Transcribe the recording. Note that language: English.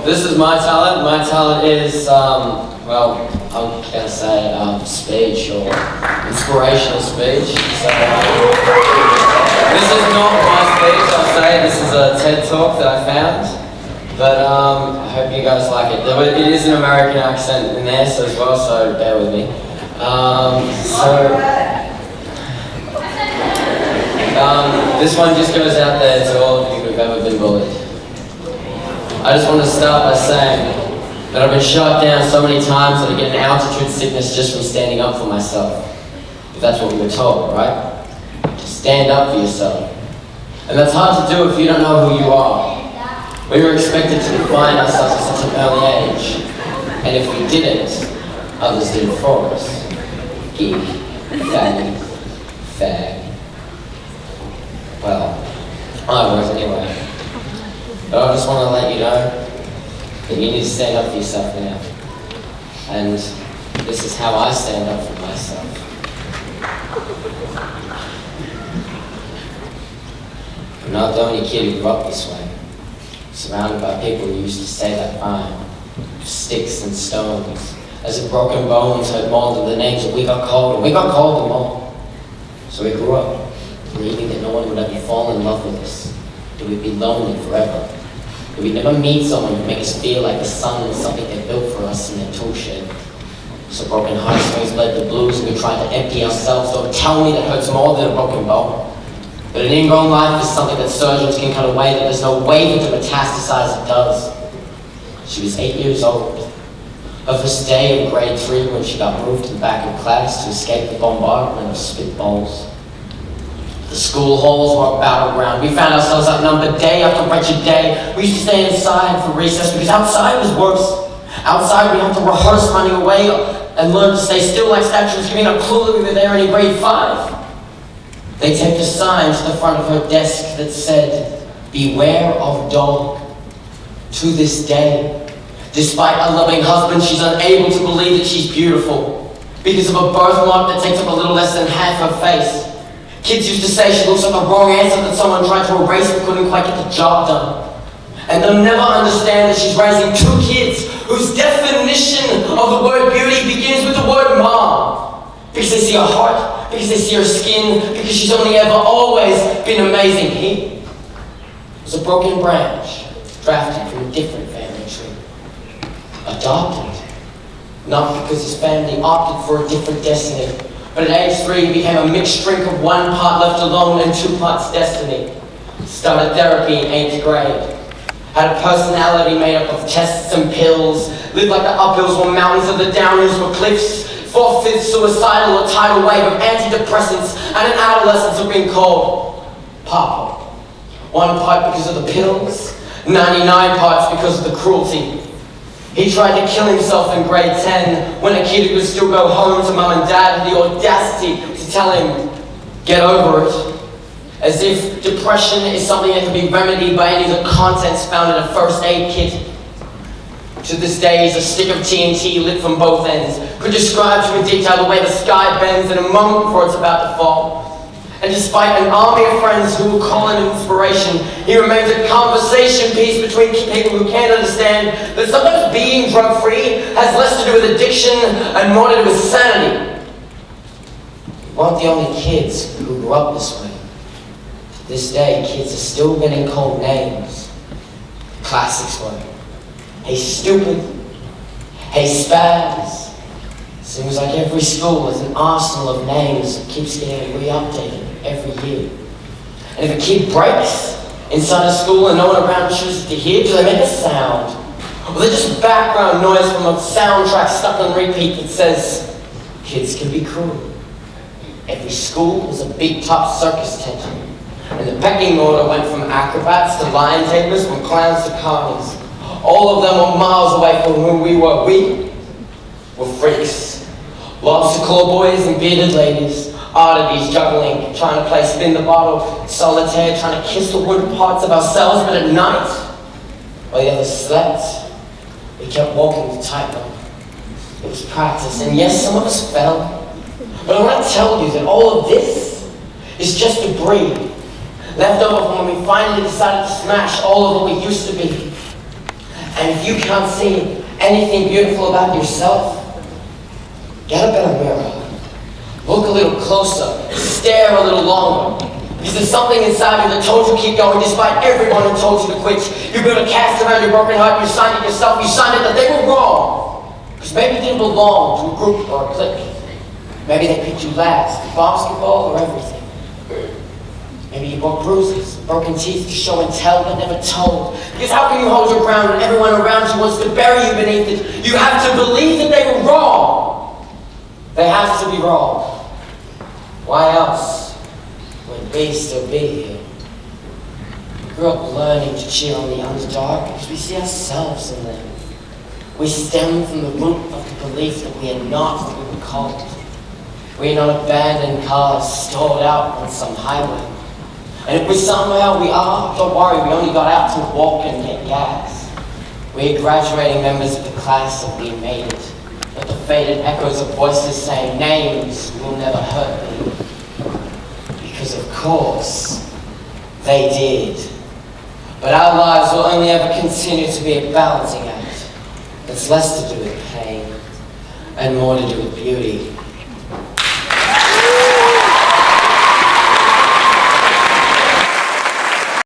this is my talent. My talent is, well, I'm going to say speech or inspirational speech. So, this is not my speech, I'll say. This is a TED Talk that I found. But I hope you guys like it. It is an American accent in there as well, so bear with me. This one just goes out there to all of you who've ever been bullied. I just want to start by saying that I've been shot down so many times that I get an altitude sickness just from standing up for myself. If that's what we were told, right? Just stand up for yourself. And that's hard to do if you don't know who you are. We were expected to define ourselves at such an early age. And if we didn't, others did it for us. Geek, fatty, fag. Well, I was anyway. But I just want to let you know that you need to stand up for yourself now. And this is how I stand up for myself. I'm not the only kid who grew up this way, surrounded by people who used to say that fine, sticks and stones, as if broken bones had molded the names that we got called, and we got called them all. So we grew up, believing that no one would ever fall in love with us, that we'd be lonely forever, that we'd never meet someone who'd make us feel like the sun was something they built for us in their tool shed. So broken heartstrings led to blues, and we tried to empty ourselves. Don't tell me that hurts more than a broken bone. But an ingrown life is something that surgeons can cut away, that there's no way that to metastasize it does. She was 8 years old. Her first day of grade 3 when she got moved to the back of class to escape the bombardment of spitballs. The school halls were a battleground. We found ourselves outnumbered day after wretched day. We used to stay inside for recess because outside was worse. Outside we had to rehearse running away and learn to stay still like statues, giving a clue that we were there in grade 5. They taped a sign to the front of her desk that said, "Beware of dog." To this day, despite a loving husband, she's unable to believe that she's beautiful because of a birthmark that takes up a little less than half her face. Kids used to say she looks like a wrong answer that someone tried to erase but couldn't quite get the job done. And they'll never understand that she's raising 2 kids whose definition of the word beauty begins with the word mom. Because they see her heart, because they see her skin, because she's only ever always been amazing. He was a broken branch, drafted from a different family tree. Adopted, not because his family opted for a different destiny, but at age 3 he became a mixed drink of 1 part left alone and 2 parts destiny. Started therapy in 8th grade. Had a personality made up of tests and pills. Lived like the uphills were mountains and the downhills were cliffs. 4/5 suicidal, a tidal wave of antidepressants, and an adolescence of being called Papa. 1 part because of the pills, 99 parts because of the cruelty. He tried to kill himself in grade 10 when a kid who could still go home to mum and dad had the audacity to tell him, "Get over it." As if depression is something that can be remedied by any of the contents found in a first aid kit. To this day, he's a stick of TNT lit from both ends. Could describe to in detail the way the sky bends in a moment before it's about to fall. And despite an army of friends who will call him inspiration, he remains a conversation piece between people who can't understand that sometimes being drug-free has less to do with addiction and more to do with sanity. We weren't the only kids who grew up this way. To this day, kids are still getting called names. Classics were, "Hey stupid," "Hey spaz." Seems like every school has an arsenal of names that keeps getting re-updated every year. And if a kid breaks inside a school and no one around chooses to hear, do they make a sound? Or they're just background noise from a soundtrack stuck on repeat that says, "Kids can be cruel." Every school was a big top circus tent. And the pecking order went from acrobats to lion tamers, from clowns to carnies. All of them were miles away from who we were. We were freaks. Lobster claw boys and bearded ladies. Oddities juggling, trying to play spin the bottle. Solitaire, trying to kiss the wood parts of ourselves, but at night, while the others slept, we kept walking the tightrope. It was practice, and yes, some of us fell. But I want to tell you that all of this is just debris left over from when we finally decided to smash all of what we used to be. And if you can't see anything beautiful about yourself, get a better mirror. Look a little closer. Stare a little longer. Because there's something inside you that told you to keep going despite everyone who told you to quit. You built a cast around your broken heart. You signed it yourself. You signed it that they were wrong. Because maybe you didn't belong to a group or a clique. Maybe they picked you last. Basketball or everything. Maybe you brought bruises, broken teeth to show and tell but never told. Because how can you hold your ground when everyone around you wants to bury you beneath it? You have to believe that they were wrong. They have to be wrong. Why else would we still be here? We grew up learning to cheer on the underdog because we see ourselves in them. We stem from the root of the belief that we are not what we were called. We are not abandoned cars stored out on some highway. And if we somehow we are, don't worry, we only got out to walk and get gas. We are graduating members of the class that we made it. But the faded echoes of voices saying names will never hurt me. Because of course, they did. But our lives will only ever continue to be a balancing act. It's less to do with pain and more to do with beauty.